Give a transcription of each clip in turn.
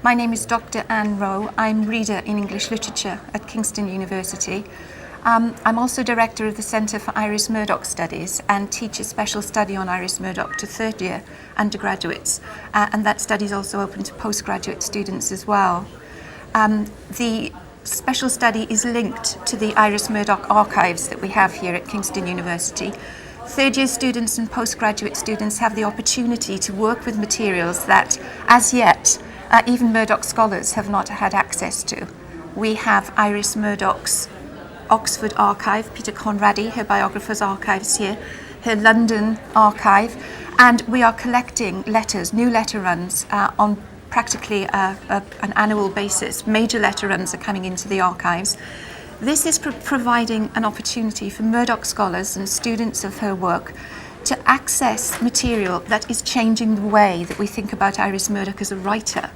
My name is Dr. Anne Rowe. I'm Reader in English Literature at Kingston University. I'm also Director of the Centre for Iris Murdoch Studies and teach a special study on Iris Murdoch to third year undergraduates, and that study is also open to postgraduate students as well. The special study is linked to the Iris Murdoch archives that we have here at Kingston University. Third year students and postgraduate students have the opportunity to work with materials that, as yet, even Murdoch scholars have not had access to. We have Iris Murdoch's Oxford archive, Peter Conradi, her biographer's archives here, her London archive, and we are collecting letters, new letter runs on practically an annual basis. Major letter runs are coming into the archives. This is providing an opportunity for Murdoch scholars and students of her work to access material that is changing the way that we think about Iris Murdoch as a writer.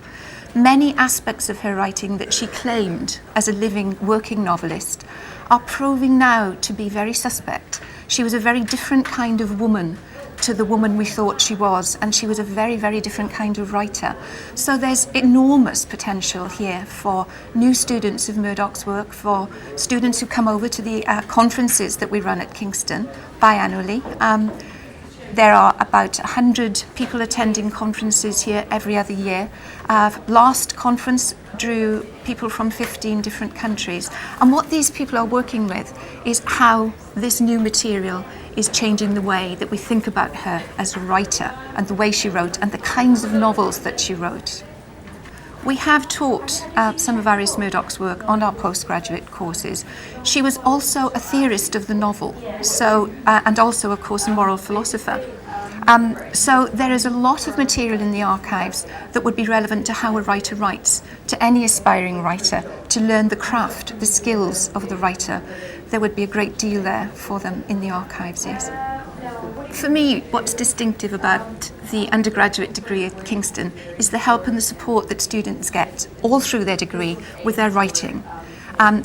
Many aspects of her writing that she claimed as a living working novelist are proving now to be very suspect. She was a very different kind of woman to the woman we thought she was, and she was a very, very different kind of writer. So there's enormous potential here for new students of Murdoch's work, for students who come over to the conferences that we run at Kingston biannually. There are about 100 people attending conferences here every other year. Last conference drew people from 15 different countries. And what these people are working with is how this new material is changing the way that we think about her as a writer and the way she wrote and the kinds of novels that she wrote. We have taught some of Iris Murdoch's work on our postgraduate courses. She was also a theorist of the novel, and also, of course, a moral philosopher. So there is a lot of material in the archives that would be relevant to how a writer writes, to any aspiring writer, to learn the craft, the skills of the writer. There would be a great deal there for them in the archives, yes. For me, what's distinctive about the undergraduate degree at Kingston is the help and the support that students get all through their degree with their writing.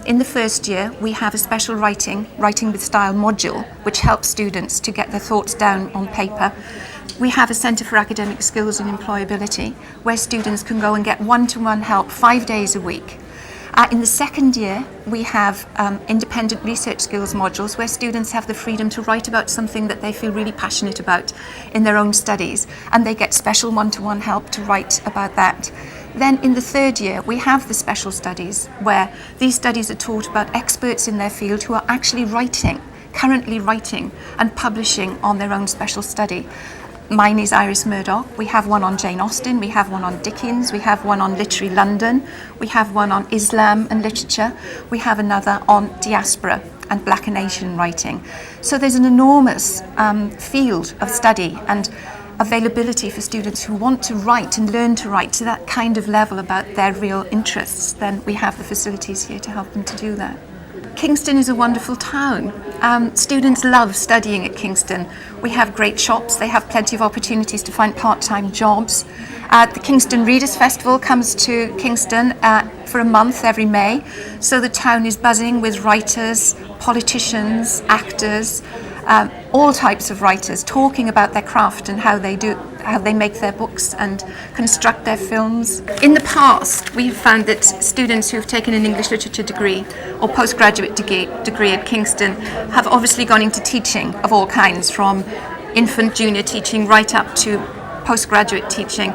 In the first year, we have a special writing with style module, which helps students to get their thoughts down on paper. We have a Centre for Academic Skills and Employability, where students can go and get one-to-one help 5 days a week. In the second year, we have independent research skills modules where students have the freedom to write about something that they feel really passionate about in their own studies, and they get special one-to-one help to write about that. Then in the third year, we have the special studies, where these studies are taught about experts in their field who are actually currently writing and publishing on their own special study. Mine is Iris Murdoch. We have one on Jane Austen, we have one on Dickens, we have one on Literary London, we have one on Islam and literature, we have another on diaspora and Black and Asian writing. So there's an enormous field of study and availability for students who want to write and learn to write to that kind of level about their real interests. Then we have the facilities here to help them to do that. Kingston is a wonderful town. Students love studying at Kingston. We have great shops, they have plenty of opportunities to find part-time jobs. The Kingston Readers Festival comes to Kingston for a month every May, so the town is buzzing with writers, politicians, actors, all types of writers talking about their craft and how they make their books and construct their films. In the past, we have found that students who have taken an English literature degree or postgraduate degree at Kingston have obviously gone into teaching of all kinds, from infant junior teaching right up to postgraduate teaching.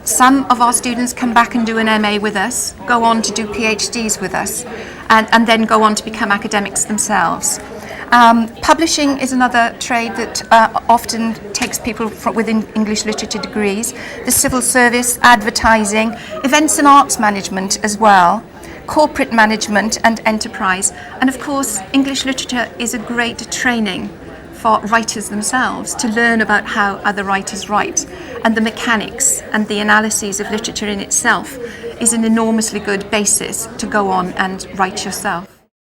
Some of our students come back and do an MA with us, go on to do PhDs with us, and then go on to become academics themselves. Publishing is another trade that often takes people within English literature degrees. The civil service, advertising, events and arts management as well, corporate management and enterprise. And of course, English literature is a great training for writers themselves to learn about how other writers write. And the mechanics and the analyses of literature in itself is an enormously good basis to go on and write yourself.